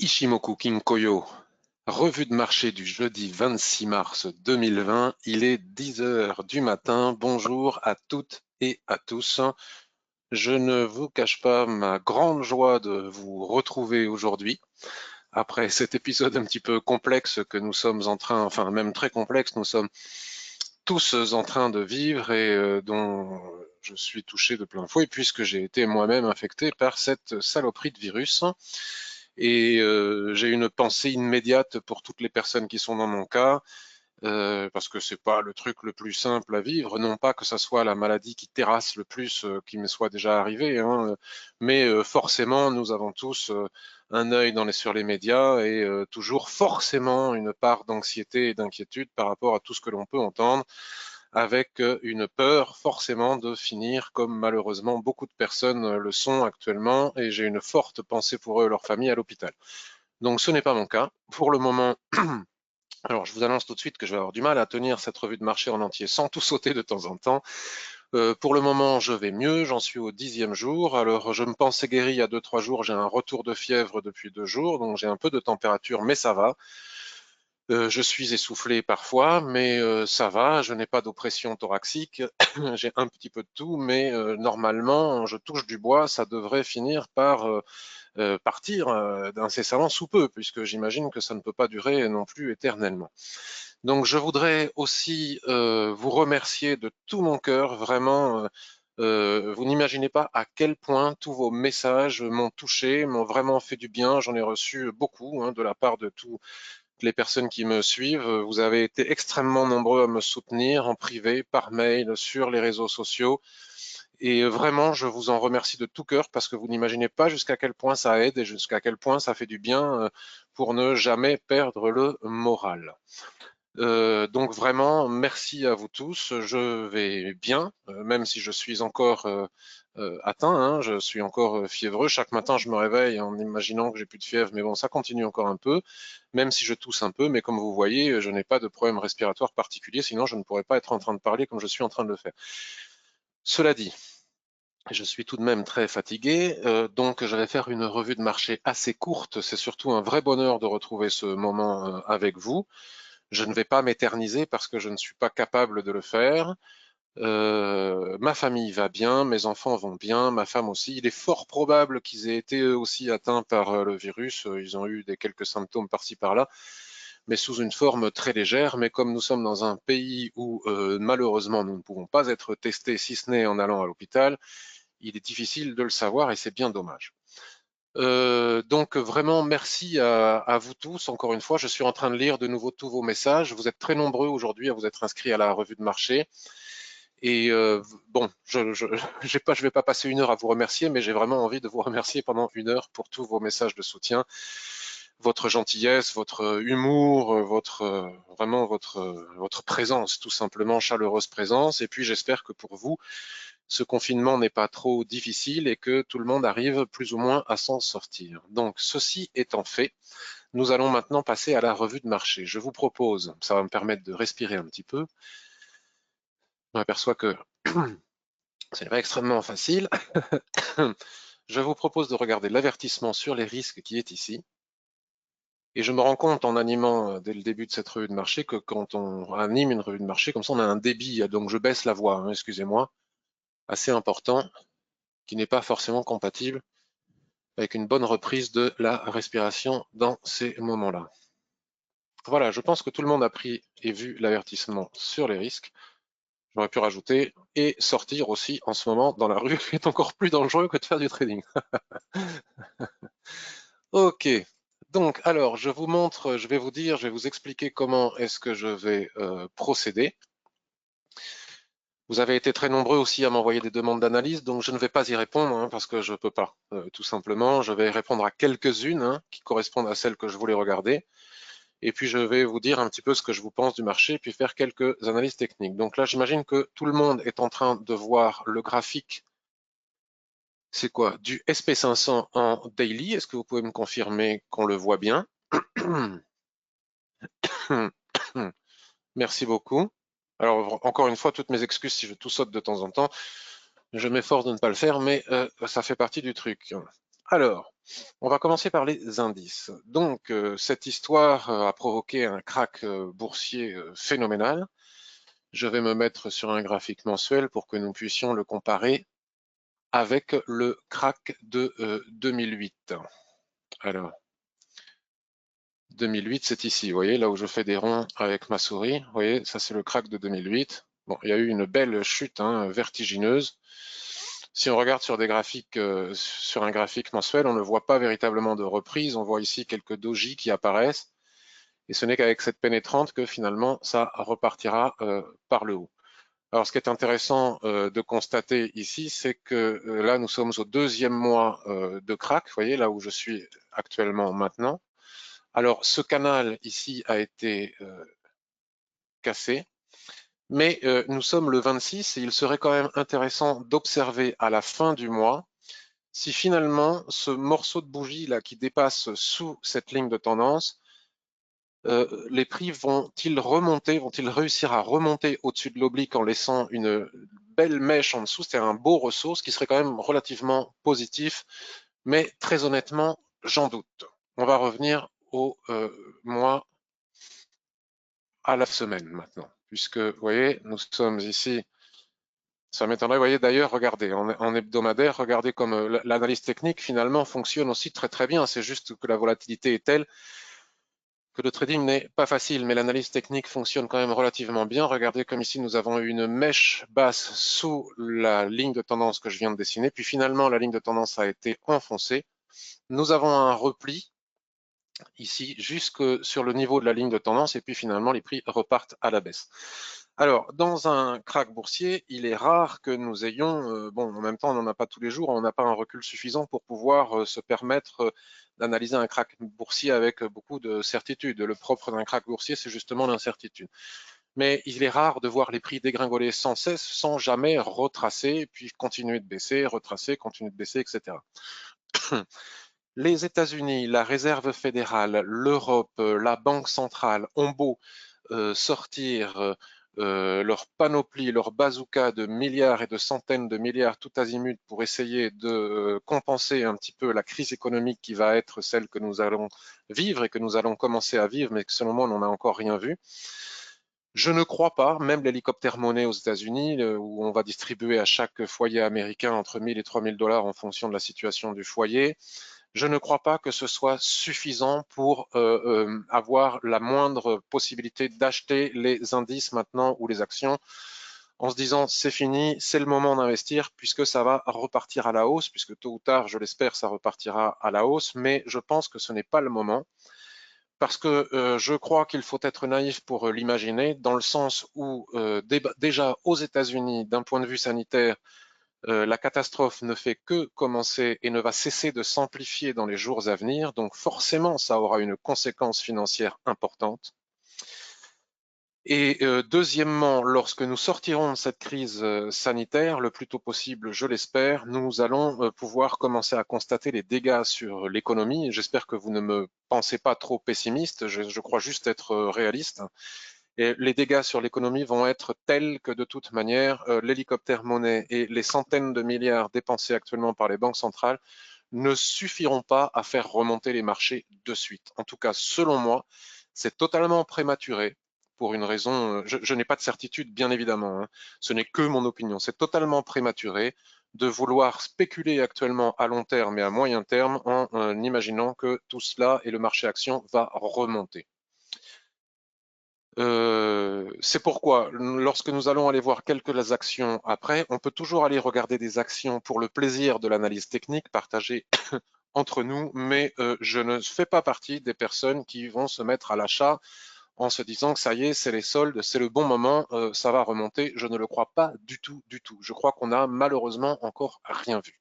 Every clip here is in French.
Ichimoku Kinkoyo, revue de marché du jeudi 26 mars 2020, il est 10 heures du matin. Bonjour à toutes et à tous. Je ne vous cache pas ma grande joie de vous retrouver aujourd'hui. Après cet épisode un petit peu complexe que nous sommes en train, enfin même très complexe, nous sommes tous en train de vivre et dont je suis touché de plein fouet puisque j'ai été moi-même infecté par cette saloperie de virus. Et j'ai une pensée immédiate pour toutes les personnes qui sont dans mon cas, parce que c'est pas le truc le plus simple à vivre, non pas que ça soit la maladie qui terrasse le plus qui me soit déjà arrivée, hein, mais forcément nous avons tous un œil sur les médias et toujours forcément une part d'anxiété et d'inquiétude par rapport à tout ce que l'on peut entendre, avec une peur forcément de finir comme malheureusement beaucoup de personnes le sont actuellement, et j'ai une forte pensée pour eux et leurs familles à l'hôpital. Donc ce n'est pas mon cas. Pour le moment, alors je vous annonce tout de suite que je vais avoir du mal à tenir cette revue de marché en entier sans tout sauter de temps en temps. Pour le moment, je vais mieux, j'en suis au 10e jour. Alors je me pensais guéri il y a 2-3 jours, j'ai un retour de fièvre depuis 2 jours, donc j'ai un peu de température, mais ça va. Je suis essoufflé parfois, mais ça va, je n'ai pas d'oppression thoracique, j'ai un petit peu de tout, mais normalement, je touche du bois, ça devrait finir par partir incessamment sous peu, puisque j'imagine que ça ne peut pas durer non plus éternellement. Donc je voudrais aussi vous remercier de tout mon cœur, vraiment. Vous n'imaginez pas à quel point tous vos messages m'ont touché, m'ont vraiment fait du bien. J'en ai reçu beaucoup hein, de la part de toutes les personnes qui me suivent. Vous avez été extrêmement nombreux à me soutenir en privé, par mail, sur les réseaux sociaux. Et vraiment, je vous en remercie de tout cœur parce que vous n'imaginez pas jusqu'à quel point ça aide et jusqu'à quel point ça fait du bien pour ne jamais perdre le moral. Donc vraiment, merci à vous tous. Je vais bien, même si je suis encore atteint, hein, je suis encore fiévreux. Chaque matin, je me réveille en imaginant que j'ai plus de fièvre, mais bon, ça continue encore un peu, même si je tousse un peu. Mais comme vous voyez, je n'ai pas de problème respiratoire particulier, sinon je ne pourrais pas être en train de parler comme je suis en train de le faire. Cela dit, je suis tout de même très fatigué, donc je vais faire une revue de marché assez courte. C'est surtout un vrai bonheur de retrouver ce moment avec vous. Je ne vais pas m'éterniser parce que je ne suis pas capable de le faire. Ma famille va bien, mes enfants vont bien, ma femme aussi. Il est fort probable qu'ils aient été eux aussi atteints par le virus. Ils ont eu quelques symptômes par-ci par-là, mais sous une forme très légère. Mais comme nous sommes dans un pays où malheureusement nous ne pouvons pas être testés si ce n'est en allant à l'hôpital, il est difficile de le savoir et c'est bien dommage. Donc vraiment merci à vous tous. Encore une fois, je suis en train de lire de nouveau tous vos messages. Vous êtes très nombreux aujourd'hui à vous être inscrits à la revue de marché. Et bon, je vais pas passer 1 heure à vous remercier, mais j'ai vraiment envie de vous remercier pendant 1 heure pour tous vos messages de soutien, votre gentillesse, votre humour, vraiment votre présence, tout simplement chaleureuse présence. Et puis j'espère que pour vous, ce confinement n'est pas trop difficile et que tout le monde arrive plus ou moins à s'en sortir. Donc, ceci étant fait, nous allons maintenant passer à la revue de marché. Je vous propose, ça va me permettre de respirer un petit peu. Je m'aperçois que ce n'est pas extrêmement facile. Je vous propose de regarder l'avertissement sur les risques qui est ici. Et je me rends compte en animant dès le début de cette revue de marché que quand on anime une revue de marché, comme ça on a un débit, donc je baisse la voix, hein, excusez-moi, assez important, qui n'est pas forcément compatible avec une bonne reprise de la respiration dans ces moments-là. Voilà, je pense que tout le monde a pris et vu l'avertissement sur les risques. J'aurais pu rajouter et sortir aussi en ce moment dans la rue est encore plus dangereux que de faire du trading. Ok, donc alors je vous montre, je vais vous dire, je vais vous expliquer comment est-ce que je vais procéder. Vous avez été très nombreux aussi à m'envoyer des demandes d'analyse, donc je ne vais pas y répondre hein, parce que je ne peux pas, tout simplement. Je vais répondre à quelques-unes hein, qui correspondent à celles que je voulais regarder. Et puis je vais vous dire un petit peu ce que je vous pense du marché, puis faire quelques analyses techniques. Donc là, j'imagine que tout le monde est en train de voir le graphique. C'est quoi? Du SP500 en daily. Est-ce que vous pouvez me confirmer qu'on le voit bien? Merci beaucoup. Alors, encore une fois, toutes mes excuses si je tout saute de temps en temps. Je m'efforce de ne pas le faire, mais ça fait partie du truc. Alors, On va commencer par les indices. Donc, cette histoire a provoqué un crack boursier phénoménal. Je vais me mettre sur un graphique mensuel pour que nous puissions le comparer avec le crack de 2008. Alors, 2008, c'est ici, vous voyez, là où je fais des ronds avec ma souris. Vous voyez, ça c'est le crack de 2008. Bon, il y a eu une belle chute vertigineuse. Si on regarde sur des graphiques, sur un graphique mensuel, on ne voit pas véritablement de reprise. On voit ici quelques dojis qui apparaissent. Et ce n'est qu'avec cette pénétrante que finalement ça repartira par le haut. Alors ce qui est intéressant de constater ici, c'est que là nous sommes au deuxième mois de crack, vous voyez là où je suis actuellement maintenant. Alors ce canal ici a été cassé, mais nous sommes le 26 et il serait quand même intéressant d'observer à la fin du mois si finalement ce morceau de bougie là qui dépasse sous cette ligne de tendance, les prix vont-ils remonter, vont-ils réussir à remonter au-dessus de l'oblique en laissant une belle mèche en dessous, c'est un beau ressaut, ce qui serait quand même relativement positif, mais très honnêtement, j'en doute. On va revenir au mois à la semaine maintenant, puisque vous voyez, nous sommes ici. Ça m'étonnerait, vous voyez d'ailleurs, regardez, en hebdomadaire, regardez comme l'analyse technique finalement fonctionne aussi très très bien. C'est juste que la volatilité est telle que le trading n'est pas facile, mais l'analyse technique fonctionne quand même relativement bien. Regardez comme ici nous avons une mèche basse sous la ligne de tendance que je viens de dessiner, puis finalement la ligne de tendance a été enfoncée. Nous avons un repli ici jusque sur le niveau de la ligne de tendance et puis finalement les prix repartent à la baisse. Alors, dans un crack boursier, il est rare que nous ayons, bon, en même temps, on n'en a pas tous les jours, on n'a pas un recul suffisant pour pouvoir se permettre d'analyser un crack boursier avec beaucoup de certitude. Le propre d'un crack boursier, c'est justement l'incertitude. Mais il est rare de voir les prix dégringoler sans cesse, sans jamais retracer, puis continuer de baisser, retracer, continuer de baisser, etc. Les États-Unis, la Réserve fédérale, l'Europe, la Banque centrale ont beau sortir leur panoplie, leur bazooka de milliards et de centaines de milliards tout azimut pour essayer de compenser un petit peu la crise économique qui va être celle que nous allons vivre et que nous allons commencer à vivre, mais que selon moi, on n'a encore rien vu. Je ne crois pas, même l'hélicoptère monnaie aux États-Unis, où on va distribuer à chaque foyer américain entre 1000 et 3000 dollars en fonction de la situation du foyer, je ne crois pas que ce soit suffisant pour avoir la moindre possibilité d'acheter les indices maintenant ou les actions en se disant c'est fini, c'est le moment d'investir puisque ça va repartir à la hausse, puisque tôt ou tard, je l'espère, ça repartira à la hausse, mais je pense que ce n'est pas le moment parce que je crois qu'il faut être naïf pour l'imaginer, dans le sens où déjà aux États-Unis, d'un point de vue sanitaire, la catastrophe ne fait que commencer et ne va cesser de s'amplifier dans les jours à venir, donc forcément ça aura une conséquence financière importante. Et deuxièmement, lorsque nous sortirons de cette crise sanitaire, le plus tôt possible, je l'espère, nous allons pouvoir commencer à constater les dégâts sur l'économie. J'espère que vous ne me pensez pas trop pessimiste, je crois juste être réaliste. Et les dégâts sur l'économie vont être tels que de toute manière, l'hélicoptère monnaie et les centaines de milliards dépensés actuellement par les banques centrales ne suffiront pas à faire remonter les marchés de suite. En tout cas, selon moi, c'est totalement prématuré pour une raison, je n'ai pas de certitude bien évidemment, ce n'est que mon opinion, c'est totalement prématuré de vouloir spéculer actuellement à long terme et à moyen terme en imaginant que tout cela et le marché action va remonter. C'est pourquoi, lorsque nous allons aller voir quelques actions après, on peut toujours aller regarder des actions pour le plaisir de l'analyse technique partagée entre nous, mais je ne fais pas partie des personnes qui vont se mettre à l'achat en se disant que ça y est, c'est les soldes, c'est le bon moment, ça va remonter. Je ne le crois pas du tout, du tout. Je crois qu'on n'a malheureusement encore rien vu.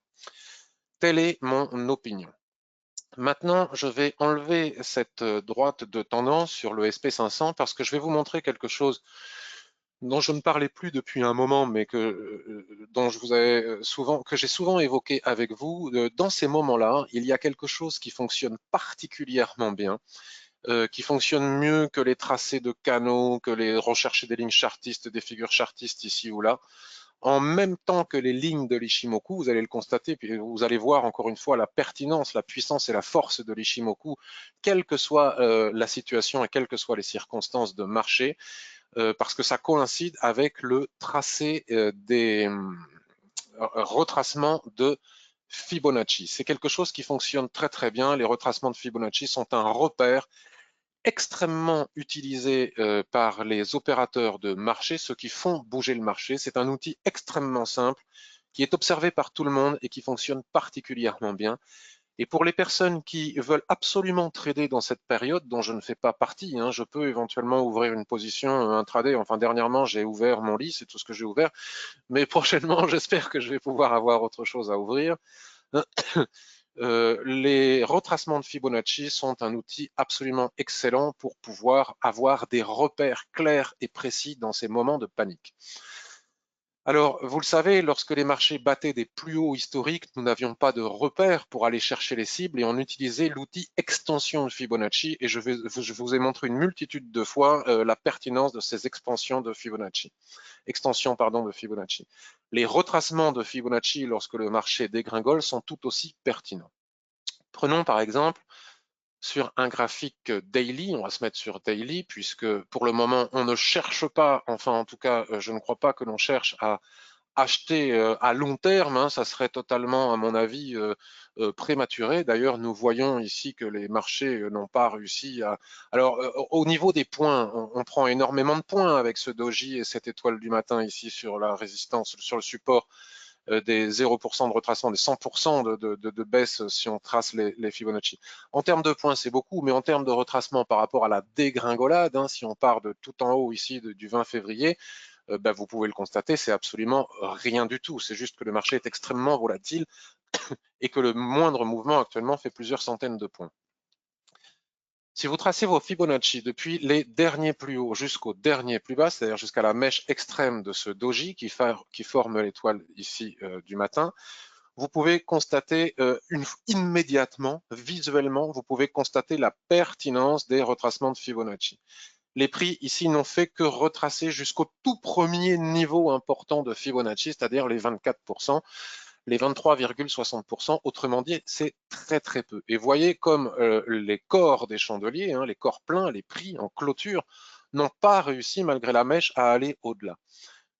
Telle est mon opinion. Maintenant, je vais enlever cette droite de tendance sur le SP500 parce que je vais vous montrer quelque chose dont je ne parlais plus depuis un moment, mais dont je vous ai souvent, que j'ai souvent évoqué avec vous. Dans ces moments-là, il y a quelque chose qui fonctionne particulièrement bien, qui fonctionne mieux que les tracés de canaux, que les rechercher des lignes chartistes, des figures chartistes ici ou là. en même temps que les lignes de l'Ichimoku, vous allez le constater, puis vous allez voir encore une fois la pertinence, la puissance et la force de l'Ichimoku, quelle que soit la situation et quelles que soient les circonstances de marché, parce que ça coïncide avec le tracé des retracements de Fibonacci. C'est quelque chose qui fonctionne très très bien. Les retracements de Fibonacci sont un repère extrêmement utilisé par les opérateurs de marché, ceux qui font bouger le marché. C'est un outil extrêmement simple qui est observé par tout le monde et qui fonctionne particulièrement bien. Et pour les personnes qui veulent absolument trader dans cette période, dont je ne fais pas partie, hein, je peux éventuellement ouvrir une position intraday. Enfin, dernièrement, j'ai ouvert mon lit, c'est tout ce que j'ai ouvert. Mais prochainement, j'espère que je vais pouvoir avoir autre chose à ouvrir. Les retracements de Fibonacci sont un outil absolument excellent pour pouvoir avoir des repères clairs et précis dans ces moments de panique. Alors, vous le savez, lorsque les marchés battaient des plus hauts historiques, nous n'avions pas de repères pour aller chercher les cibles et on utilisait l'outil extension de Fibonacci et je vous ai montré une multitude de fois la pertinence de ces extensions de Fibonacci. Les retracements de Fibonacci lorsque le marché dégringole sont tout aussi pertinents. Prenons par exemple sur un graphique daily, on va se mettre sur daily, puisque pour le moment, on ne cherche pas, enfin en tout cas, je ne crois pas que l'on cherche à acheter à long terme, hein, ça serait totalement, à mon avis, prématuré. D'ailleurs, nous voyons ici que les marchés n'ont pas réussi à... Alors, au niveau des points, on prend énormément de points avec ce doji et cette étoile du matin ici sur la résistance, sur le support des 0% de retracement, des 100% de baisse si on trace les Fibonacci. En termes de points, c'est beaucoup, mais en termes de retracement par rapport à la dégringolade, hein, si on part de tout en haut ici du 20 février, vous pouvez le constater, c'est absolument rien du tout. C'est juste que le marché est extrêmement volatile et que le moindre mouvement actuellement fait plusieurs centaines de points. Si vous tracez vos Fibonacci depuis les derniers plus hauts jusqu'au dernier plus bas, c'est-à-dire jusqu'à la mèche extrême de ce doji qui forme l'étoile ici du matin, vous pouvez constater immédiatement, visuellement, vous pouvez constater la pertinence des retracements de Fibonacci. Les prix ici n'ont fait que retracer jusqu'au tout premier niveau important de Fibonacci, c'est-à-dire les 24%, les 23,60%. Autrement dit, c'est très très peu. Et voyez comme les corps des chandeliers, hein, les corps pleins, les prix en clôture, n'ont pas réussi malgré la mèche à aller au-delà.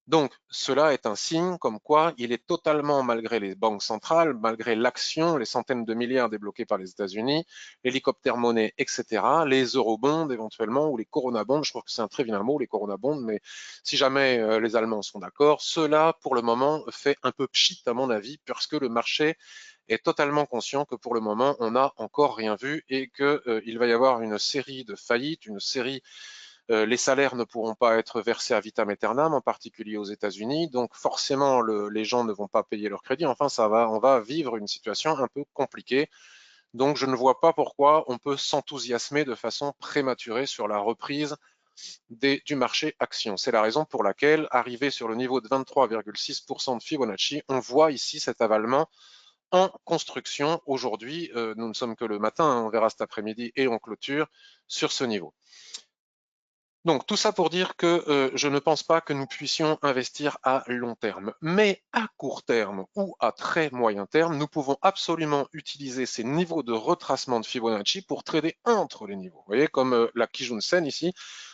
Donc, cela est un signe comme quoi il est totalement, malgré les banques centrales, malgré l'action, les centaines de milliards débloqués par les États-Unis, l'hélicoptère monnaie, etc., les eurobonds éventuellement, ou les corona bonds, je crois que c'est un très vilain mot, les corona bonds, mais si jamais les Allemands sont d'accord, cela, pour le moment, fait un peu pchit, à mon avis, parce que le marché est totalement conscient que pour le moment, on n'a encore rien vu et qu'il va y avoir une série de faillites, une série les salaires ne pourront pas être versés à vitam aeternam, en particulier aux États-Unis. Donc forcément, les gens ne vont pas payer leur crédit. Enfin, on va vivre une situation un peu compliquée. Donc je ne vois pas pourquoi on peut s'enthousiasmer de façon prématurée sur la reprise du marché action. C'est la raison pour laquelle, arrivé sur le niveau de 23,6% de Fibonacci, on voit ici cet avalement en construction. Aujourd'hui, nous ne sommes que le matin, hein, on verra cet après-midi et on clôture sur ce niveau. Donc tout ça pour dire que je ne pense pas que nous puissions investir à long terme. Mais à court terme ou à très moyen terme, nous pouvons absolument utiliser ces niveaux de retracement de Fibonacci pour trader entre les niveaux. Vous voyez, comme la Kijun-sen ici,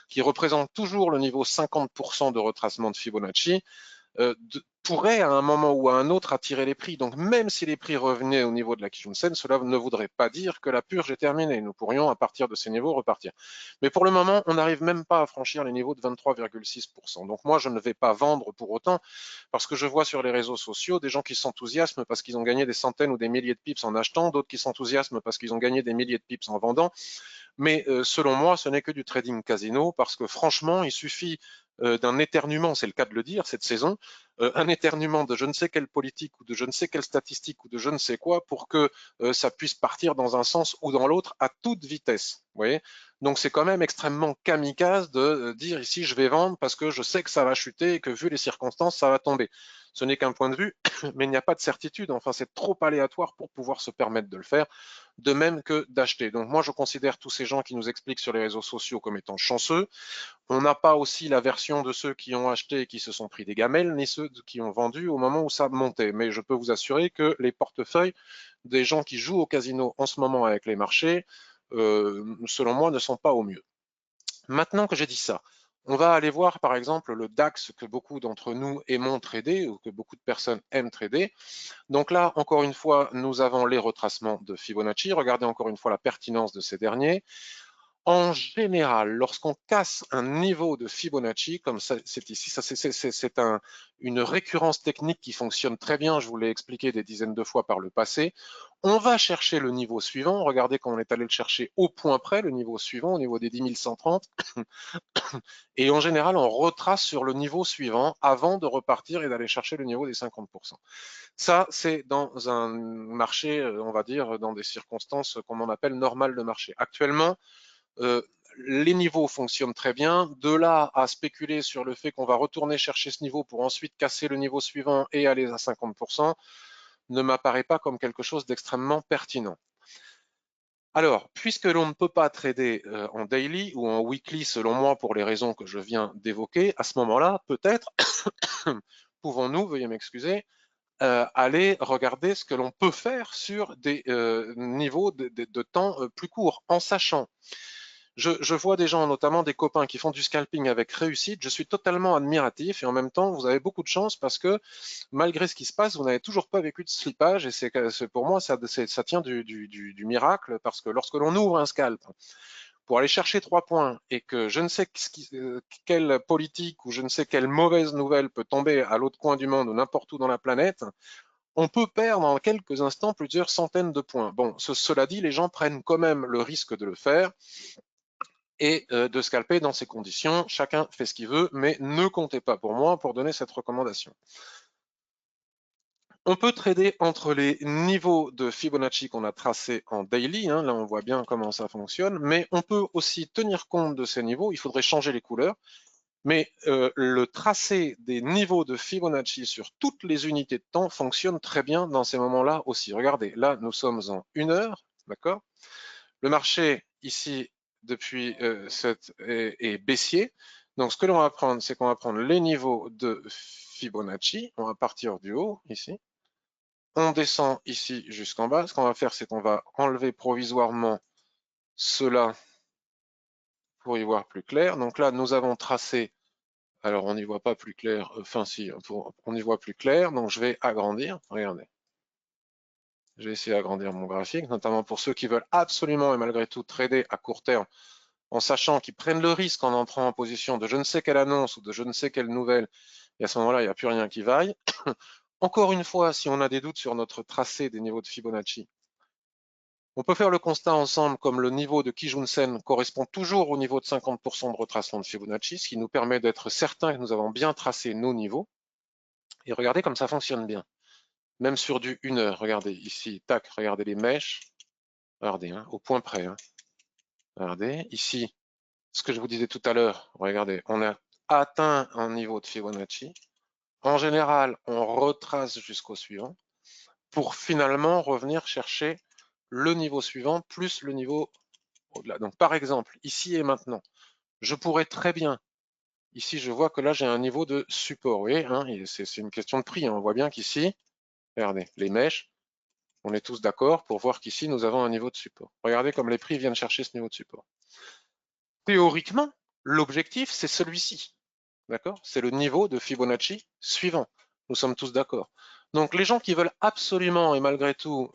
qui représente toujours le niveau 50% de retracement de Fibonacci, pourrait à un moment ou à un autre attirer les prix. Donc même si les prix revenaient au niveau de la Kijun-sen, cela ne voudrait pas dire que la purge est terminée. Nous pourrions à partir de ces niveaux repartir. Mais pour le moment, on n'arrive même pas à franchir les niveaux de 23,6%. Donc moi, je ne vais pas vendre pour autant, parce que je vois sur les réseaux sociaux des gens qui s'enthousiasment parce qu'ils ont gagné des centaines ou des milliers de pips en achetant, d'autres qui s'enthousiasment parce qu'ils ont gagné des milliers de pips en vendant. Mais selon moi, ce n'est que du trading casino parce que franchement, il suffit d'un éternuement, c'est le cas de le dire cette saison, un éternuement de je ne sais quelle politique ou de je ne sais quelle statistique ou de je ne sais quoi pour que ça puisse partir dans un sens ou dans l'autre à toute vitesse. Vous voyez, donc c'est quand même extrêmement kamikaze de dire ici je vais vendre parce que je sais que ça va chuter et que vu les circonstances, ça va tomber. Ce n'est qu'un point de vue, mais il n'y a pas de certitude. Enfin, c'est trop aléatoire pour pouvoir se permettre de le faire. de même que d'acheter. Donc moi, je considère tous ces gens qui nous expliquent sur les réseaux sociaux comme étant chanceux. On n'a pas aussi la version de ceux qui ont acheté et qui se sont pris des gamelles, ni ceux qui ont vendu au moment où ça montait. Mais je peux vous assurer que les portefeuilles des gens qui jouent au casino en ce moment avec les marchés, selon moi, ne sont pas au mieux. Maintenant que j'ai dit ça, on va aller voir par exemple le DAX que beaucoup d'entre nous aimons trader ou que beaucoup de personnes aiment trader. Donc là, encore une fois, nous avons les retracements de Fibonacci. Regardez encore une fois la pertinence de ces derniers. En général, lorsqu'on casse un niveau de Fibonacci, comme c'est ici, ça c'est une récurrence technique qui fonctionne très bien, je vous l'ai expliqué des dizaines de fois par le passé. On va chercher le niveau suivant, regardez quand on est allé le chercher au point près, le niveau suivant, au niveau des 10 130, et en général, on retrace sur le niveau suivant avant de repartir et d'aller chercher le niveau des 50%. Ça, c'est dans un marché, on va dire, dans des circonstances comme on appelle normales de marché. Actuellement, les niveaux fonctionnent très bien. De là à spéculer sur le fait qu'on va retourner chercher ce niveau pour ensuite casser le niveau suivant et aller à 50%, ne m'apparaît pas comme quelque chose d'extrêmement pertinent. Alors, puisque l'on ne peut pas trader en daily ou en weekly, selon moi, pour les raisons que je viens d'évoquer, à ce moment-là, peut-être pouvons-nous, veuillez m'excuser, aller regarder ce que l'on peut faire sur des niveaux de temps plus courts, en sachant je vois des gens, notamment des copains qui font du scalping avec réussite. Je suis totalement admiratif et en même temps, vous avez beaucoup de chance parce que malgré ce qui se passe, vous n'avez toujours pas vécu de slippage et c'est pour moi, ça tient du miracle parce que lorsque l'on ouvre un scalp pour aller chercher 3 points et que je ne sais quelle politique ou je ne sais quelle mauvaise nouvelle peut tomber à l'autre coin du monde ou n'importe où dans la planète, on peut perdre en quelques instants plusieurs centaines de points. Bon, cela dit, les gens prennent quand même le risque de le faire et de scalper dans ces conditions. Chacun fait ce qu'il veut, mais ne comptez pas pour moi pour donner cette recommandation. On peut trader entre les niveaux de Fibonacci qu'on a tracés en daily, hein, là on voit bien comment ça fonctionne, mais on peut aussi tenir compte de ces niveaux, il faudrait changer les couleurs, mais le tracé des niveaux de Fibonacci sur toutes les unités de temps fonctionne très bien dans ces moments-là aussi. Regardez, là nous sommes en 1 heure, d'accord? Le marché ici depuis est baissier. Donc ce que l'on va prendre, c'est qu'on va prendre les niveaux de Fibonacci. On va partir du haut ici. On descend ici jusqu'en bas. Ce qu'on va faire, c'est qu'on va enlever provisoirement cela pour y voir plus clair. Donc là, nous avons tracé. Alors on n'y voit pas plus clair. Enfin si, on y voit plus clair. Donc je vais agrandir. Regardez. Je vais essayer d'agrandir mon graphique, notamment pour ceux qui veulent absolument et malgré tout trader à court terme en sachant qu'ils prennent le risque en entrant en position de je ne sais quelle annonce ou de je ne sais quelle nouvelle, et à ce moment-là, il n'y a plus rien qui vaille. Encore une fois, si on a des doutes sur notre tracé des niveaux de Fibonacci, on peut faire le constat ensemble comme le niveau de Kijun-sen correspond toujours au niveau de 50% de retracement de Fibonacci, ce qui nous permet d'être certains que nous avons bien tracé nos niveaux. Et regardez comme ça fonctionne bien. Même sur du 1 heure, regardez ici, tac, regardez les mèches, regardez, hein, au point près. Hein. Regardez, ici, ce que je vous disais tout à l'heure, regardez, on a atteint un niveau de Fibonacci. En général, on retrace jusqu'au suivant pour finalement revenir chercher le niveau suivant plus le niveau au-delà. Donc, par exemple, ici et maintenant, je pourrais très bien, ici, je vois que là, j'ai un niveau de support. Vous voyez, hein, c'est une question de prix. Hein. On voit bien qu'ici, regardez, les mèches, on est tous d'accord pour voir qu'ici, nous avons un niveau de support. Regardez comme les prix viennent chercher ce niveau de support. Théoriquement, l'objectif, c'est celui-ci. D'accord? C'est le niveau de Fibonacci suivant. Nous sommes tous d'accord. Donc, les gens qui veulent absolument et malgré tout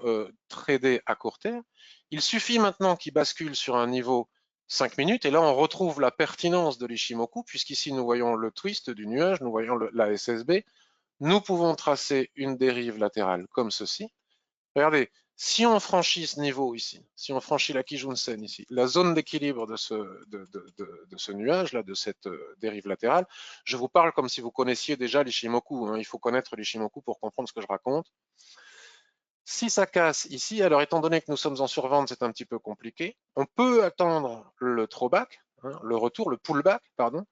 trader à court terme, il suffit maintenant qu'ils basculent sur un niveau 5 minutes et là, on retrouve la pertinence de l'Ishimoku puisqu'ici, nous voyons le twist du nuage, nous voyons la SSB. Nous pouvons tracer une dérive latérale comme ceci. Regardez, si on franchit ce niveau ici, si on franchit la Kijun-sen ici, la zone d'équilibre de ce nuage-là, de cette dérive latérale, je vous parle comme si vous connaissiez déjà l'Ishimoku. Hein, il faut connaître l'Ishimoku pour comprendre ce que je raconte. Si ça casse ici, alors étant donné que nous sommes en survente, c'est un petit peu compliqué. On peut attendre le throwback, hein, le retour, le pullback, pardon,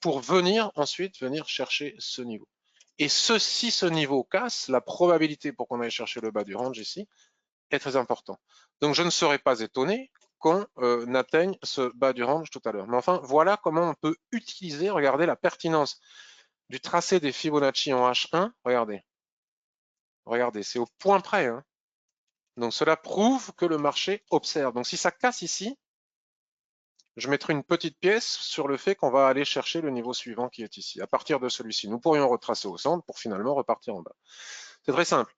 pour venir ensuite chercher ce niveau. Et si ce niveau casse, la probabilité pour qu'on aille chercher le bas du range ici, est très important. Donc, je ne serais pas étonné qu'on atteigne ce bas du range tout à l'heure. Mais enfin, voilà comment on peut utiliser, regardez la pertinence du tracé des Fibonacci en H1. Regardez, regardez, c'est au point près. Hein. Donc, cela prouve que le marché observe. Donc, si ça casse ici, je mettrai une petite pièce sur le fait qu'on va aller chercher le niveau suivant qui est ici. À partir de celui-ci, nous pourrions retracer au centre pour finalement repartir en bas. C'est très simple.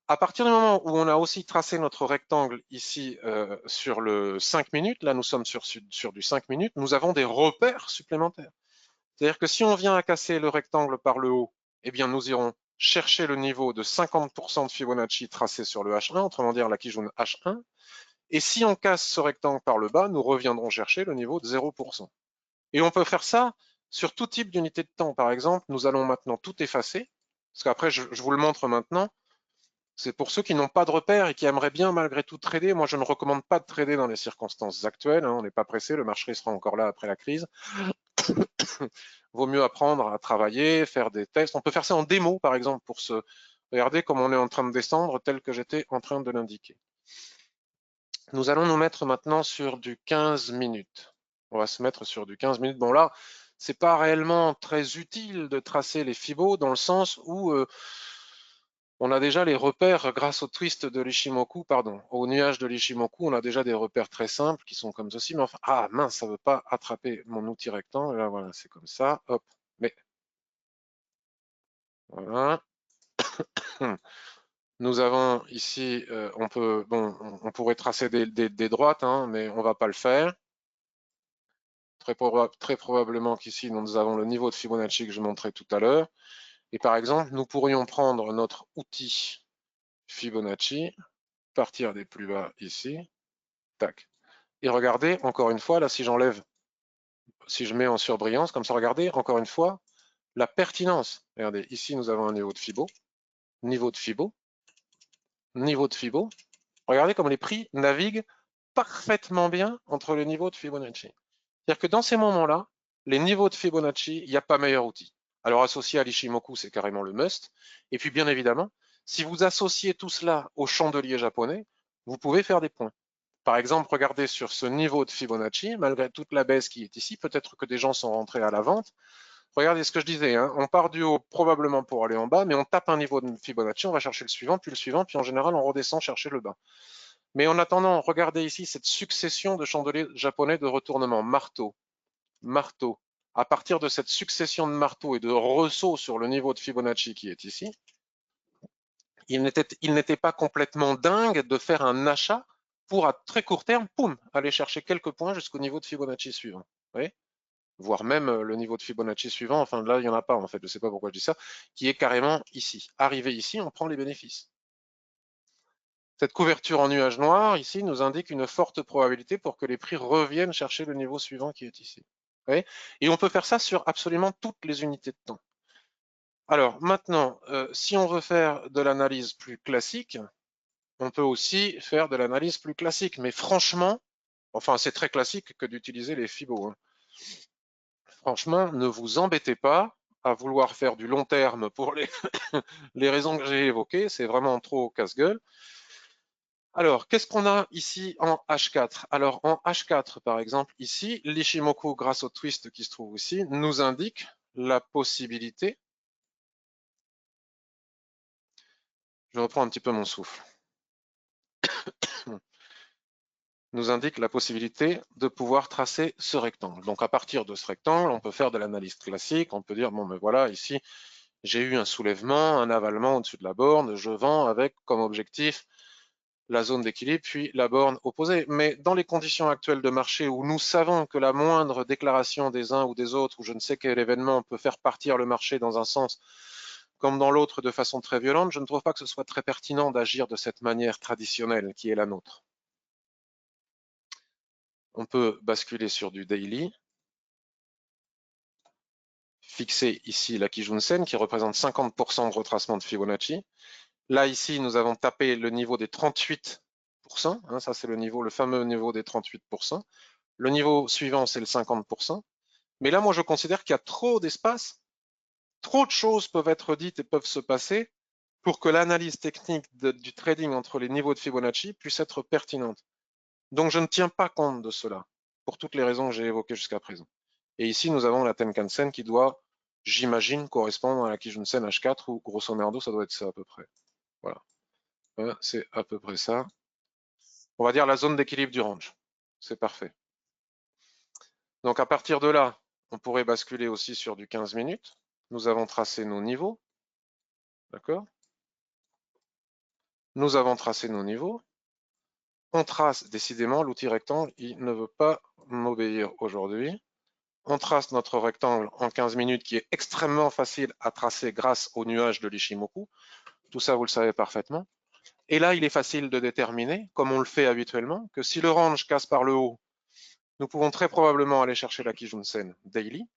À partir du moment où on a aussi tracé notre rectangle ici sur le 5 minutes, là nous sommes sur du 5 minutes, nous avons des repères supplémentaires. C'est-à-dire que si on vient à casser le rectangle par le haut, eh bien nous irons chercher le niveau de 50% de Fibonacci tracé sur le H1, autrement dire la Kijun H1, et si on casse ce rectangle par le bas, nous reviendrons chercher le niveau de 0%. Et on peut faire ça sur tout type d'unité de temps. Par exemple, nous allons maintenant tout effacer, parce qu'après je vous le montre maintenant. C'est pour ceux qui n'ont pas de repères et qui aimeraient bien malgré tout trader. Moi, je ne recommande pas de trader dans les circonstances actuelles. Hein. On n'est pas pressé, le marché sera encore là après la crise. Vaut mieux apprendre à travailler, faire des tests. On peut faire ça en démo, par exemple, pour se regarder comme on est en train de descendre, tel que j'étais en train de l'indiquer. Nous allons nous mettre maintenant sur du 15 minutes. On va se mettre sur du 15 minutes. Bon, là, c'est pas réellement très utile de tracer les Fibos dans le sens où on a déjà les repères grâce au twist de l'Ishimoku, pardon, au nuage de l'Ishimoku, on a déjà des repères très simples qui sont comme ceci, mais enfin, ah mince, ça ne veut pas attraper mon outil rectangle, là voilà, c'est comme ça, hop, mais voilà. Nous avons ici, on pourrait tracer des droites, hein, mais on ne va pas le faire. Très probablement qu'ici, nous avons le niveau de Fibonacci que je montrais tout à l'heure. Et par exemple, nous pourrions prendre notre outil Fibonacci, partir des plus bas ici, tac. Et regardez, encore une fois, là, si j'enlève, si je mets en surbrillance, comme ça, regardez, encore une fois, la pertinence. Regardez, ici, nous avons un niveau de Fibo, niveau de Fibo, niveau de Fibo. Regardez comme les prix naviguent parfaitement bien entre les niveaux de Fibonacci. C'est-à-dire que dans ces moments-là, les niveaux de Fibonacci, il n'y a pas meilleur outil. Alors, associé à l'Ishimoku, c'est carrément le must. Et puis, bien évidemment, si vous associez tout cela au chandelier japonais, vous pouvez faire des points. Par exemple, regardez sur ce niveau de Fibonacci, malgré toute la baisse qui est ici, peut-être que des gens sont rentrés à la vente. Regardez ce que je disais, hein, on part du haut probablement pour aller en bas, mais on tape un niveau de Fibonacci, on va chercher le suivant, puis en général, on redescend chercher le bas. Mais en attendant, regardez ici cette succession de chandeliers japonais de retournement, marteau, marteau. À partir de cette succession de marteaux et de ressauts sur le niveau de Fibonacci qui est ici, il n'était pas complètement dingue de faire un achat pour à très court terme, poum, aller chercher quelques points jusqu'au niveau de Fibonacci suivant. Vous voyez, voire même le niveau de Fibonacci suivant, enfin là, il n'y en a pas en fait, je ne sais pas pourquoi je dis ça, qui est carrément ici. Arrivé ici, on prend les bénéfices. Cette couverture en nuage noir, ici, nous indique une forte probabilité pour que les prix reviennent chercher le niveau suivant qui est ici. Vous voyez, et on peut faire ça sur absolument toutes les unités de temps. Alors maintenant, si on veut faire de l'analyse plus classique, on peut aussi faire de l'analyse plus classique, mais franchement, enfin c'est très classique que d'utiliser les Fibos. Hein. Franchement, ne vous embêtez pas à vouloir faire du long terme pour les, les raisons que j'ai évoquées, c'est vraiment trop casse-gueule. Alors, qu'est-ce qu'on a ici en H4? Alors en H4, par exemple, ici, l'Ishimoku, grâce au twist qui se trouve ici, nous indique la possibilité, je reprends un petit peu mon souffle, nous indique la possibilité de pouvoir tracer ce rectangle. Donc à partir de ce rectangle, on peut faire de l'analyse classique, on peut dire, bon ben voilà, ici, j'ai eu un soulèvement, un avalement au-dessus de la borne, je vends avec comme objectif la zone d'équilibre, puis la borne opposée. Mais dans les conditions actuelles de marché où nous savons que la moindre déclaration des uns ou des autres, ou je ne sais quel événement peut faire partir le marché dans un sens comme dans l'autre de façon très violente, je ne trouve pas que ce soit très pertinent d'agir de cette manière traditionnelle qui est la nôtre. On peut basculer sur du daily, fixer ici la Kijun-sen qui représente 50% de retracement de Fibonacci. Là, ici, nous avons tapé le niveau des 38%, hein, ça c'est le fameux niveau des 38%. Le niveau suivant, c'est le 50%. Mais là, moi, je considère qu'il y a trop d'espace, trop de choses peuvent être dites et peuvent se passer pour que l'analyse technique du trading entre les niveaux de Fibonacci puisse être pertinente. Donc, je ne tiens pas compte de cela, pour toutes les raisons que j'ai évoquées jusqu'à présent. Et ici, nous avons la Tenkan-sen qui doit, j'imagine, correspondre à la Kijun-sen H4, ou grosso merdo, ça doit être ça à peu près. Voilà, c'est à peu près ça. On va dire la zone d'équilibre du range. C'est parfait. Donc, à partir de là, on pourrait basculer aussi sur du 15 minutes. Nous avons tracé nos niveaux. D'accord? Nous avons tracé nos niveaux. On trace, décidément, l'outil rectangle, il ne veut pas m'obéir aujourd'hui. On trace notre rectangle en 15 minutes qui est extrêmement facile à tracer grâce au nuage de l'Ishimoku. Tout ça, vous le savez parfaitement. Et là, il est facile de déterminer, comme on le fait habituellement, que si le range casse par le haut, nous pouvons très probablement aller chercher la Kijun-sen daily.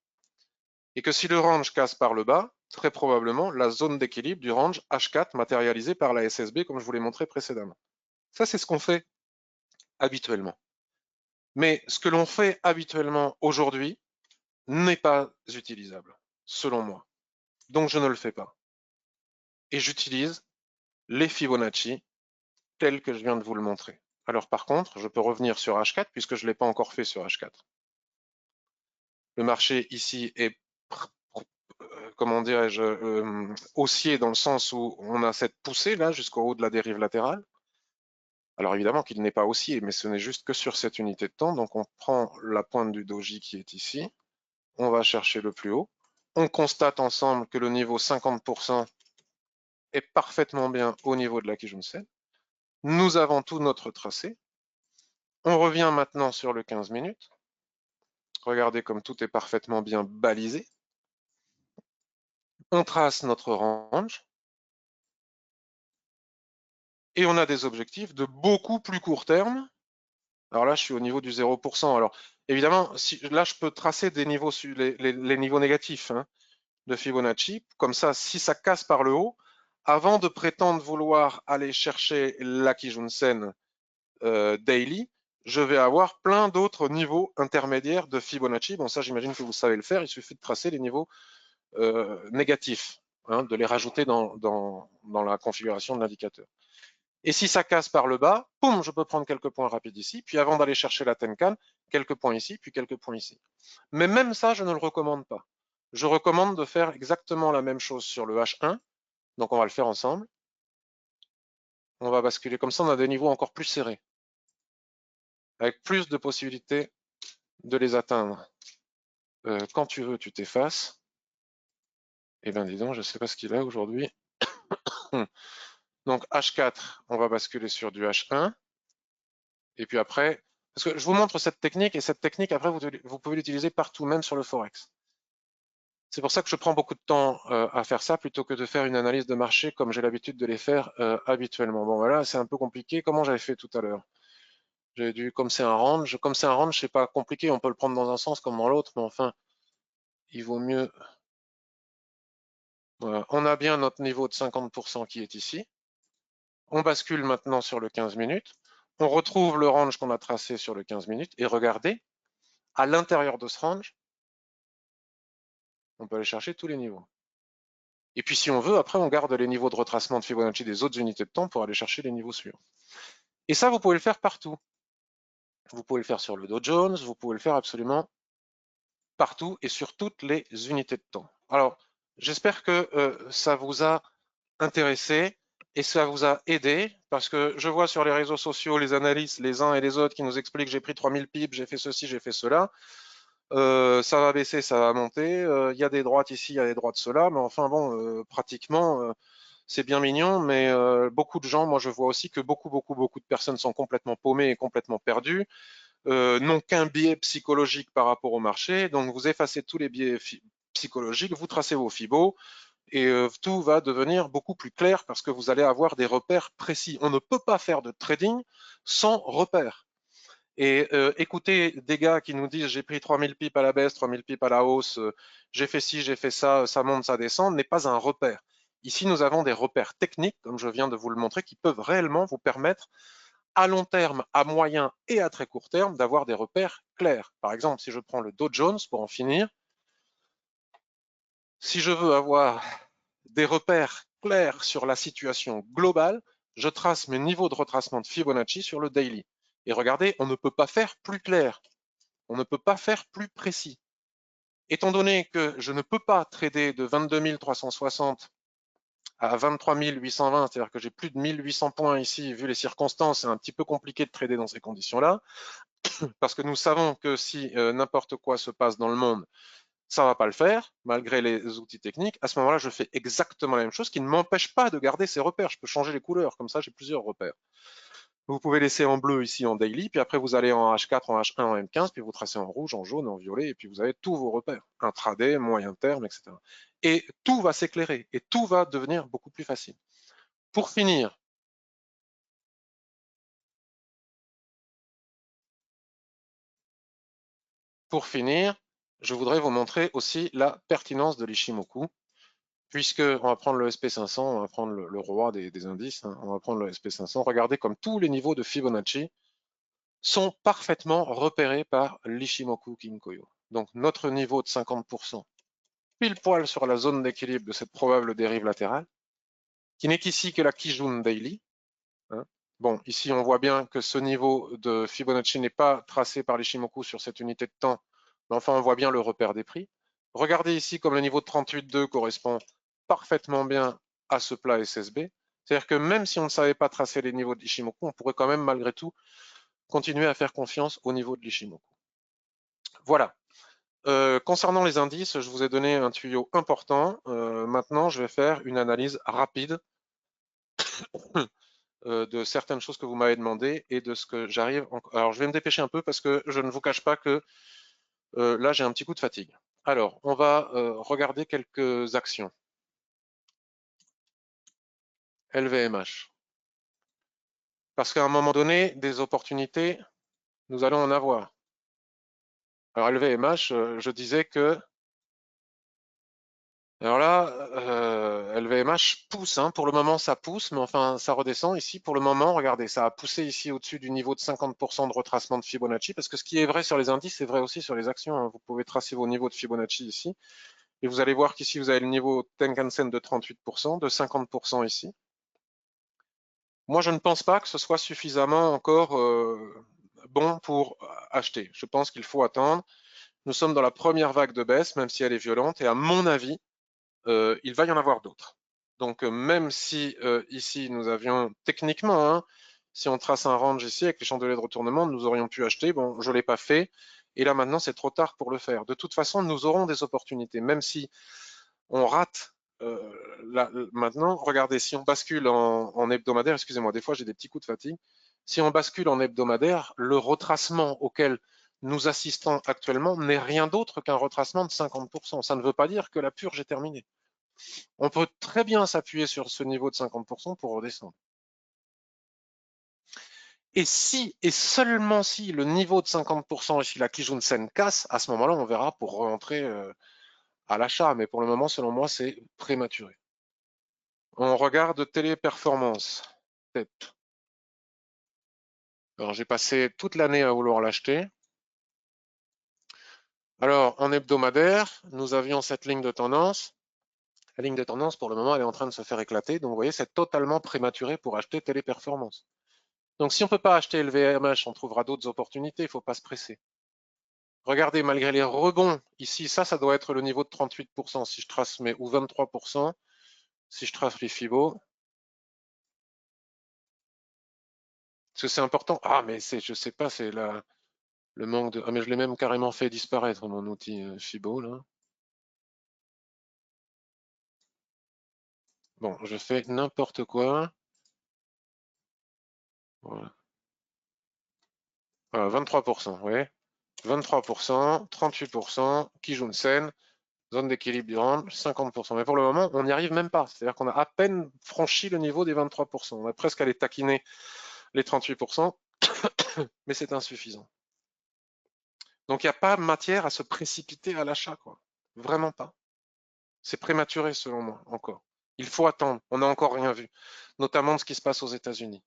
Et que si le range casse par le bas, très probablement la zone d'équilibre du range H4 matérialisée par la SSB, comme je vous l'ai montré précédemment. Ça, c'est ce qu'on fait habituellement. Mais ce que l'on fait habituellement aujourd'hui n'est pas utilisable, selon moi. Donc, je ne le fais pas. Et j'utilise les Fibonacci tels que je viens de vous le montrer. Alors, par contre, je peux revenir sur H4 puisque je ne l'ai pas encore fait sur H4. Le marché ici est, comment dirais-je, haussier dans le sens où on a cette poussée là jusqu'au haut de la dérive latérale. Alors évidemment qu'il n'est pas haussier, mais ce n'est juste que sur cette unité de temps. Donc on prend la pointe du doji qui est ici, on va chercher le plus haut. On constate ensemble que le niveau 50% est parfaitement bien au niveau de la Kijun-sen. Nous avons tout notre tracé. On revient maintenant sur le 15 minutes. Regardez comme tout est parfaitement bien balisé. On trace notre range. Et on a des objectifs de beaucoup plus court terme. Alors là, je suis au niveau du 0%. Alors évidemment, là, je peux tracer des niveaux, les niveaux négatifs de Fibonacci. Comme ça, si ça casse par le haut, avant de prétendre vouloir aller chercher la Kijun-sen daily, je vais avoir plein d'autres niveaux intermédiaires de Fibonacci. Bon, ça, j'imagine que vous savez le faire. Il suffit de tracer les niveaux négatifs, de les rajouter dans la configuration de l'indicateur. Et si ça casse par le bas, boum, je peux prendre quelques points rapides ici, puis avant d'aller chercher la Tenkan, quelques points ici, puis quelques points ici. Mais même ça, je ne le recommande pas. Je recommande de faire exactement la même chose sur le H1. Donc on va le faire ensemble. On va basculer comme ça, on a des niveaux encore plus serrés, avec plus de possibilités de les atteindre. Quand tu veux, tu t'effaces. Eh bien dis donc, je ne sais pas ce qu'il a aujourd'hui. Donc H4, on va basculer sur du H1. Et puis après, parce que je vous montre cette technique, et cette technique, après, vous pouvez l'utiliser partout, même sur le Forex. C'est pour ça que je prends beaucoup de temps à faire ça, plutôt que de faire une analyse de marché comme j'ai l'habitude de les faire habituellement. Bon, voilà, c'est un peu compliqué. Comment j'avais fait tout à l'heure? J'ai dû, comme c'est un range, c'est pas compliqué, on peut le prendre dans un sens comme dans l'autre, mais enfin, il vaut mieux. Voilà. On a bien notre niveau de 50% qui est ici. On bascule maintenant sur le 15 minutes. On retrouve le range qu'on a tracé sur le 15 minutes, et regardez, à l'intérieur de ce range, on peut aller chercher tous les niveaux. Et puis si on veut, après on garde les niveaux de retracement de Fibonacci des autres unités de temps pour aller chercher les niveaux suivants. Et ça, vous pouvez le faire partout. Vous pouvez le faire sur le Dow Jones, vous pouvez le faire absolument partout et sur toutes les unités de temps. Alors, j'espère que ça vous a intéressé et ça vous a aidé, parce que je vois sur les réseaux sociaux les analystes, les uns et les autres, qui nous expliquent j'ai pris 3000 pips, j'ai fait ceci, j'ai fait cela. Ça va baisser, ça va monter. Il y a des droites ici, il y a des droites cela, mais enfin bon, pratiquement, c'est bien mignon, mais beaucoup de gens, moi je vois aussi que beaucoup de personnes sont complètement paumées et complètement perdues, n'ont qu'un biais psychologique par rapport au marché. Donc vous effacez tous les biais psychologiques, vous tracez vos fibos, et tout va devenir beaucoup plus clair parce que vous allez avoir des repères précis. On ne peut pas faire de trading sans repères. Et écoutez des gars qui nous disent j'ai pris 3000 pips à la baisse, 3000 pips à la hausse, j'ai fait ci, j'ai fait ça monte, ça descend, n'est pas un repère. Ici, nous avons des repères techniques, comme je viens de vous le montrer, qui peuvent réellement vous permettre à long terme, à moyen et à très court terme d'avoir des repères clairs. Par exemple, si je prends le Dow Jones pour en finir, si je veux avoir des repères clair sur la situation globale, je trace mes niveaux de retracement de Fibonacci sur le daily. Et regardez, on ne peut pas faire plus clair, on ne peut pas faire plus précis. Étant donné que je ne peux pas trader de 22 360 à 23 820, c'est-à-dire que j'ai plus de 1800 points ici, vu les circonstances, c'est un petit peu compliqué de trader dans ces conditions-là, parce que nous savons que si n'importe quoi se passe dans le monde, ça ne va pas le faire, malgré les outils techniques. À ce moment-là, je fais exactement la même chose, qui ne m'empêche pas de garder ces repères. Je peux changer les couleurs, comme ça j'ai plusieurs repères. Vous pouvez laisser en bleu ici en daily, puis après vous allez en H4, en H1, en M15, puis vous tracez en rouge, en jaune, en violet, et puis vous avez tous vos repères, intraday, moyen terme, etc. Et tout va s'éclairer, et tout va devenir beaucoup plus facile. Pour finir, je voudrais vous montrer aussi la pertinence de l'Ishimoku, puisque on va prendre le SP500, on va prendre le roi des indices, hein, on va prendre le SP500. Regardez comme tous les niveaux de Fibonacci sont parfaitement repérés par l'Ishimoku Kinkoyo. Donc notre niveau de 50%, pile poil sur la zone d'équilibre de cette probable dérive latérale, qui n'est qu'ici que la Kijun Daily. Hein. Bon, ici on voit bien que ce niveau de Fibonacci n'est pas tracé par l'Ishimoku sur cette unité de temps, mais enfin on voit bien le repère des prix. Regardez ici comme le niveau de 38,2 correspond parfaitement bien à ce plat SSB. C'est-à-dire que même si on ne savait pas tracer les niveaux de l'Ishimoku, on pourrait quand même malgré tout continuer à faire confiance au niveau de l'Ishimoku. Voilà. Concernant les indices, je vous ai donné un tuyau important. Maintenant, je vais faire une analyse rapide de certaines choses que vous m'avez demandé et de ce que j'arrive. Alors, je vais me dépêcher un peu parce que je ne vous cache pas que là, j'ai un petit coup de fatigue. Alors, on va regarder quelques actions. LVMH. Parce qu'à un moment donné, des opportunités, nous allons en avoir. Alors, LVMH, je disais que alors là, LVMH pousse, hein. Pour le moment ça pousse, mais enfin ça redescend ici. Pour le moment, regardez, ça a poussé ici au-dessus du niveau de 50% de retracement de Fibonacci, parce que ce qui est vrai sur les indices, c'est vrai aussi sur les actions. Hein. Vous pouvez tracer vos niveaux de Fibonacci ici, et vous allez voir qu'ici vous avez le niveau Tenkan-sen de 38%, de 50% ici. Moi, je ne pense pas que ce soit suffisamment encore bon pour acheter. Je pense qu'il faut attendre. Nous sommes dans la première vague de baisse, même si elle est violente, et à mon avis, il va y en avoir d'autres. Donc même si ici nous avions techniquement, hein, si on trace un range ici avec les chandeliers de retournement, nous aurions pu acheter. Bon, je ne l'ai pas fait. Et là maintenant, c'est trop tard pour le faire. De toute façon, nous aurons des opportunités, même si on rate. Maintenant, regardez, si on bascule en hebdomadaire, excusez-moi, des fois j'ai des petits coups de fatigue. Si on bascule en hebdomadaire, le retracement auquel nous assistons actuellement n'est rien d'autre qu'un retracement de 50%. Ça ne veut pas dire que la purge est terminée. On peut très bien s'appuyer sur ce niveau de 50% pour redescendre. Et si, et seulement si, le niveau de 50% ici, la Kijun-sen casse, à ce moment-là, on verra pour rentrer à l'achat. Mais pour le moment, selon moi, c'est prématuré. On regarde téléperformance. Alors, j'ai passé toute l'année à vouloir l'acheter. Alors, en hebdomadaire, nous avions cette ligne de tendance. La ligne de tendance, pour le moment, elle est en train de se faire éclater. Donc, vous voyez, c'est totalement prématuré pour acheter téléperformance. Donc, si on ne peut pas acheter LVMH, on trouvera d'autres opportunités. Il ne faut pas se presser. Regardez, malgré les rebonds, ici, ça doit être le niveau de 38%. Si je trace mes, ou 23%, si je trace les Fibo. Parce que c'est important. Ah, mais c'est, je sais pas, c'est le manque de. Ah, mais je l'ai même carrément fait disparaître, mon outil Fibo, là. Bon, je fais n'importe quoi. Voilà. Voilà, 23%, vous voyez. 23%, 38%, Kijun-sen, zone d'équilibre du range, 50%. Mais pour le moment, on n'y arrive même pas. C'est-à-dire qu'on a à peine franchi le niveau des 23%. On a presque allé taquiner les 38%, mais c'est insuffisant. Donc il n'y a pas matière à se précipiter à l'achat, quoi. Vraiment pas. C'est prématuré selon moi, encore. Il faut attendre. On n'a encore rien vu, notamment de ce qui se passe aux États-Unis.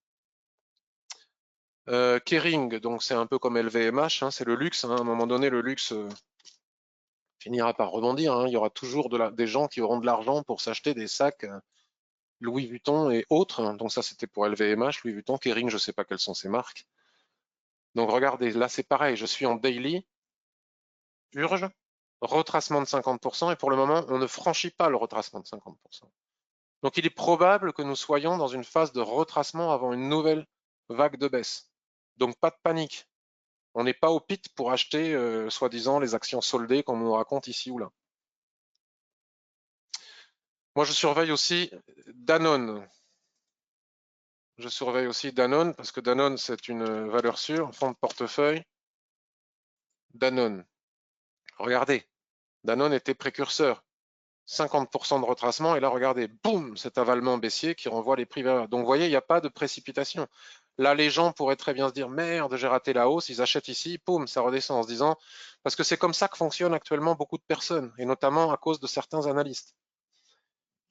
Kering, donc c'est un peu comme LVMH, hein, c'est le luxe. Hein, à un moment donné, le luxe finira par rebondir. Hein. Il y aura toujours des gens qui auront de l'argent pour s'acheter des sacs Louis Vuitton et autres. Donc ça, c'était pour LVMH, Louis Vuitton, Kering, je ne sais pas quelles sont ces marques. Donc regardez, là c'est pareil, je suis en daily, urge, retracement de 50%, et pour le moment, on ne franchit pas le retracement de 50%. Donc il est probable que nous soyons dans une phase de retracement avant une nouvelle vague de baisse. Donc pas de panique. On n'est pas au pit pour acheter, soi-disant, les actions soldées comme on nous raconte ici ou là. Moi, je surveille aussi Danone. Je surveille aussi Danone parce que Danone, c'est une valeur sûre, un fonds de portefeuille. Danone. Regardez, Danone était précurseur. 50% de retracement, et là, regardez, boum, cet avalement baissier qui renvoie les prix vers là. Donc, vous voyez, il n'y a pas de précipitation. Là, les gens pourraient très bien se dire, merde, j'ai raté la hausse, ils achètent ici, boum, ça redescend en se disant, parce que c'est comme ça que fonctionnent actuellement beaucoup de personnes, et notamment à cause de certains analystes.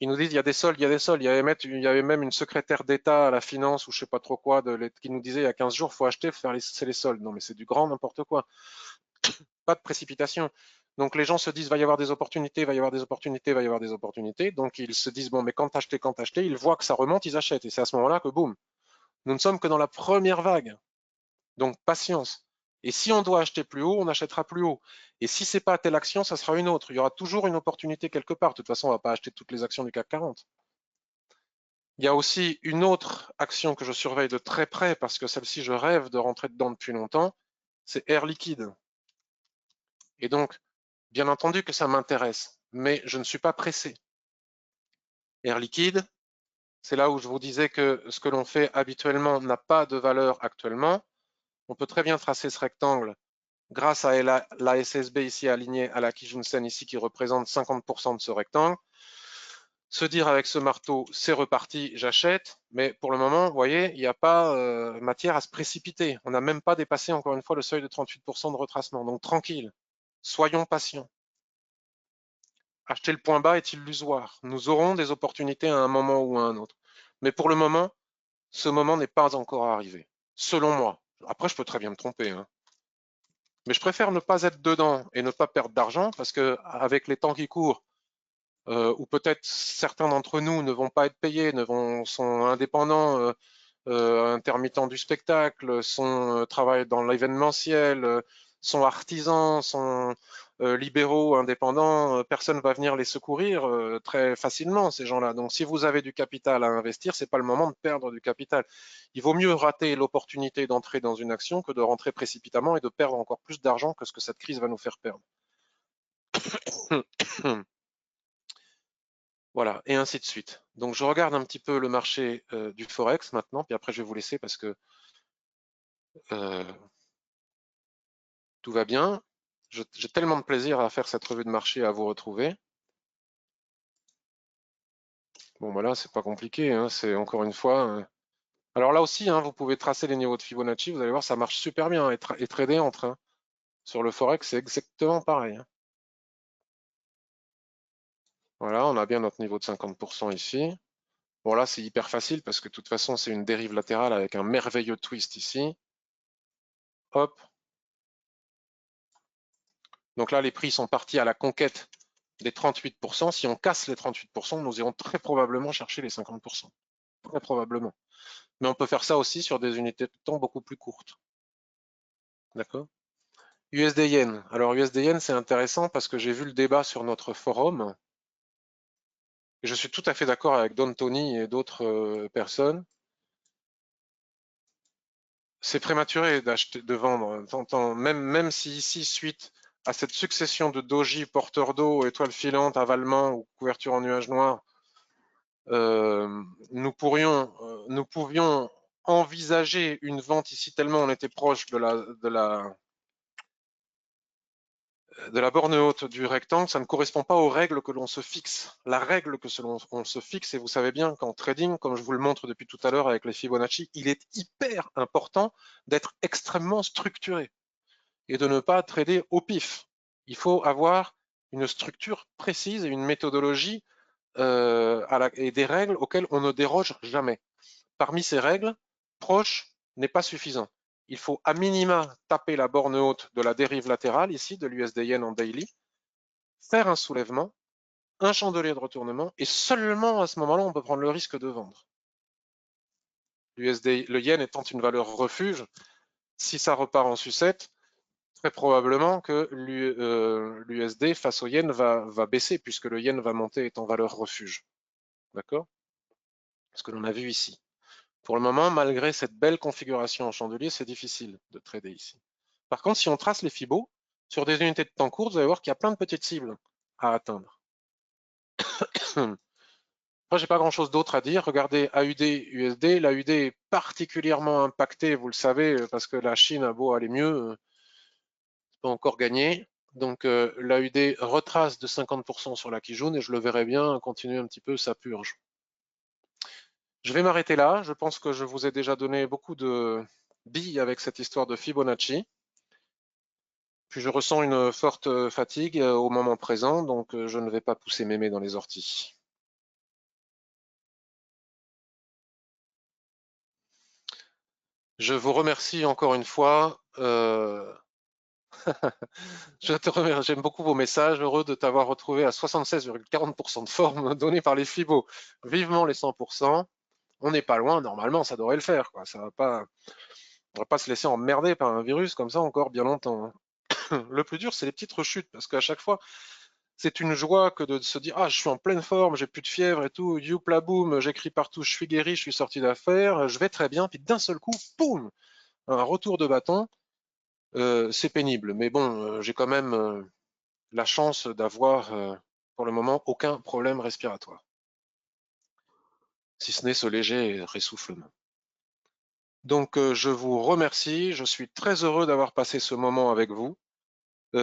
Ils nous disent, il y a des soldes, il y a des soldes. Il y avait même une secrétaire d'État à la finance, ou je sais pas trop quoi, qui nous disait il y a 15 jours, il faut acheter, c'est les soldes. Non, mais c'est du grand n'importe quoi. Pas de précipitation. Donc les gens se disent, va y avoir des opportunités, va y avoir des opportunités, va y avoir des opportunités. Donc ils se disent, bon, mais quand acheter, ils voient que ça remonte, ils achètent. Et c'est à ce moment-là que, boum, nous ne sommes que dans la première vague. Donc patience. Et si on doit acheter plus haut, on achètera plus haut. Et si c'est pas telle action, ça sera une autre. Il y aura toujours une opportunité quelque part. De toute façon, on ne va pas acheter toutes les actions du CAC 40. Il y a aussi une autre action que je surveille de très près parce que celle-ci, je rêve de rentrer dedans depuis longtemps, c'est Air Liquide. Et donc, bien entendu que ça m'intéresse, mais je ne suis pas pressé. Air Liquide, c'est là où je vous disais que ce que l'on fait habituellement n'a pas de valeur actuellement. On peut très bien tracer ce rectangle grâce à la SSB ici alignée à la Kijun-sen ici qui représente 50% de ce rectangle. Se dire avec ce marteau, c'est reparti, j'achète, mais pour le moment, vous voyez, il n'y a pas matière à se précipiter. On n'a même pas dépassé, encore une fois, le seuil de 38% de retracement. Donc tranquille, soyons patients. Acheter le point bas est illusoire. Nous aurons des opportunités à un moment ou à un autre. Mais pour le moment, ce moment n'est pas encore arrivé, selon moi. Après, je peux très bien me tromper, hein. Mais je préfère ne pas être dedans et ne pas perdre d'argent parce que avec les temps qui courent, ou peut-être certains d'entre nous ne vont pas être payés, sont indépendants, intermittents du spectacle, travaillent dans l'événementiel, sont artisans, sont libéraux, indépendants, personne ne va venir les secourir très facilement, ces gens-là. Donc si vous avez du capital à investir, c'est pas le moment de perdre du capital. Il vaut mieux rater l'opportunité d'entrer dans une action que de rentrer précipitamment et de perdre encore plus d'argent que ce que cette crise va nous faire perdre. Voilà, et ainsi de suite. Donc je regarde un petit peu le marché du Forex maintenant, puis après je vais vous laisser parce que tout va bien. J'ai tellement de plaisir à faire cette revue de marché et à vous retrouver. Bon voilà, c'est pas compliqué, hein, c'est encore une fois. Alors là aussi, hein, vous pouvez tracer les niveaux de Fibonacci, vous allez voir, ça marche super bien, et trader entre. Hein. Sur le Forex, c'est exactement pareil. Hein. Voilà, on a bien notre niveau de 50% ici. Bon là, c'est hyper facile parce que de toute façon, c'est une dérive latérale avec un merveilleux twist ici. Hop. Donc là, les prix sont partis à la conquête des 38%. Si on casse les 38%, nous irons très probablement chercher les 50%. Très probablement. Mais on peut faire ça aussi sur des unités de temps beaucoup plus courtes. D'accord? USD Yen. Alors USD Yen, c'est intéressant parce que j'ai vu le débat sur notre forum. Et je suis tout à fait d'accord avec Don Tony et d'autres personnes. C'est prématuré d'acheter, de vendre. Même si ici, suite à cette succession de doji, porteurs d'eau, étoiles filantes, avalement ou couverture en nuages noirs, nous pouvions envisager une vente ici tellement on était proche de la borne haute du rectangle, ça ne correspond pas aux règles que l'on se fixe. La règle que on se fixe, et vous savez bien qu'en trading, comme je vous le montre depuis tout à l'heure avec les Fibonacci, il est hyper important d'être extrêmement structuré et de ne pas trader au pif. Il faut avoir une structure précise et une méthodologie et des règles auxquelles on ne déroge jamais. Parmi ces règles, proche n'est pas suffisant. Il faut à minima taper la borne haute de la dérive latérale, ici, de l'USD Yen en daily, faire un soulèvement, un chandelier de retournement, et seulement à ce moment-là, on peut prendre le risque de vendre. L'USD, le yen étant une valeur refuge, si ça repart en sucette, très probablement que l'USD face au yen va baisser, puisque le yen va monter étant valeur refuge. D'accord? Ce que l'on a vu ici. Pour le moment, malgré cette belle configuration en chandelier, c'est difficile de trader ici. Par contre, si on trace les Fibos, sur des unités de temps courtes, vous allez voir qu'il y a plein de petites cibles à atteindre. Moi, j'ai pas grand-chose d'autre à dire. Regardez AUD, USD. L'AUD est particulièrement impacté, vous le savez, parce que la Chine a beau aller mieux, c'est pas encore gagné. Donc l'AUD retrace de 50% sur la Kijun et je le verrai bien continuer un petit peu sa purge. Je vais m'arrêter là. Je pense que je vous ai déjà donné beaucoup de billes avec cette histoire de Fibonacci. Puis je ressens une forte fatigue au moment présent, donc je ne vais pas pousser mémé dans les orties. Je vous remercie encore une fois. Je te remercie, j'aime beaucoup vos messages. Heureux de t'avoir retrouvé à 76,40% de forme donnée par les Fibos. Vivement les 100%. On n'est pas loin, normalement, ça devrait le faire, quoi. Ça va pas, on va pas se laisser emmerder par un virus comme ça encore bien longtemps. Le plus dur, c'est les petites rechutes, parce qu'à chaque fois, c'est une joie que de se dire, ah, je suis en pleine forme, j'ai plus de fièvre et tout, youpla boum, j'écris partout, je suis guéri, je suis sorti d'affaires, je vais très bien, puis d'un seul coup, boum, un retour de bâton. C'est pénible, mais bon, j'ai quand même la chance d'avoir, pour le moment, aucun problème respiratoire, si ce n'est ce léger ressoufflement. Donc, je vous remercie, je suis très heureux d'avoir passé ce moment avec vous.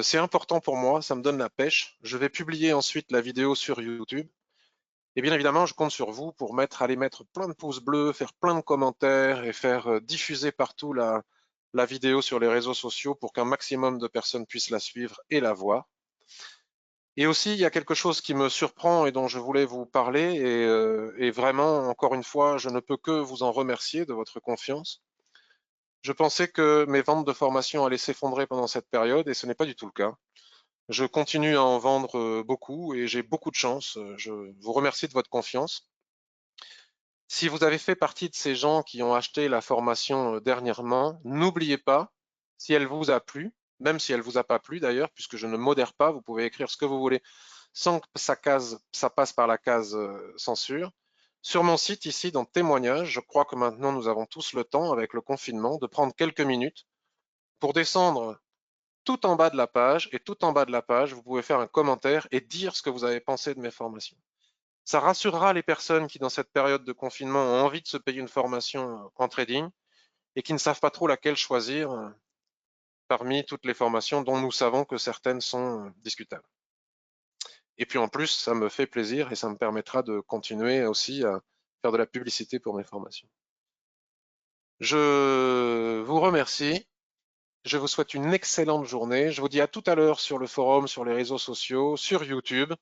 C'est important pour moi, ça me donne la pêche. Je vais publier ensuite la vidéo sur YouTube. Et bien évidemment, je compte sur vous pour aller mettre plein de pouces bleus, faire plein de commentaires et faire diffuser partout la vidéo sur les réseaux sociaux pour qu'un maximum de personnes puissent la suivre et la voir. Et aussi, il y a quelque chose qui me surprend et dont je voulais vous parler et vraiment, encore une fois, je ne peux que vous en remercier de votre confiance. Je pensais que mes ventes de formation allaient s'effondrer pendant cette période et ce n'est pas du tout le cas. Je continue à en vendre beaucoup et j'ai beaucoup de chance. Je vous remercie de votre confiance. Si vous avez fait partie de ces gens qui ont acheté la formation dernièrement, n'oubliez pas, si elle vous a plu, même si elle ne vous a pas plu d'ailleurs, puisque je ne modère pas, vous pouvez écrire ce que vous voulez sans que ça passe par la case censure. Sur mon site ici, dans témoignages, je crois que maintenant nous avons tous le temps, avec le confinement, de prendre quelques minutes pour descendre tout en bas de la page, et tout en bas de la page, vous pouvez faire un commentaire et dire ce que vous avez pensé de mes formations. Ça rassurera les personnes qui, dans cette période de confinement, ont envie de se payer une formation en trading et qui ne savent pas trop laquelle choisir parmi toutes les formations dont nous savons que certaines sont discutables. Et puis en plus, ça me fait plaisir et ça me permettra de continuer aussi à faire de la publicité pour mes formations. Je vous remercie. Je vous souhaite une excellente journée. Je vous dis à tout à l'heure sur le forum, sur les réseaux sociaux, sur YouTube.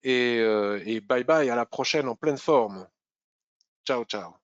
Et bye bye, à la prochaine en pleine forme. Ciao, ciao.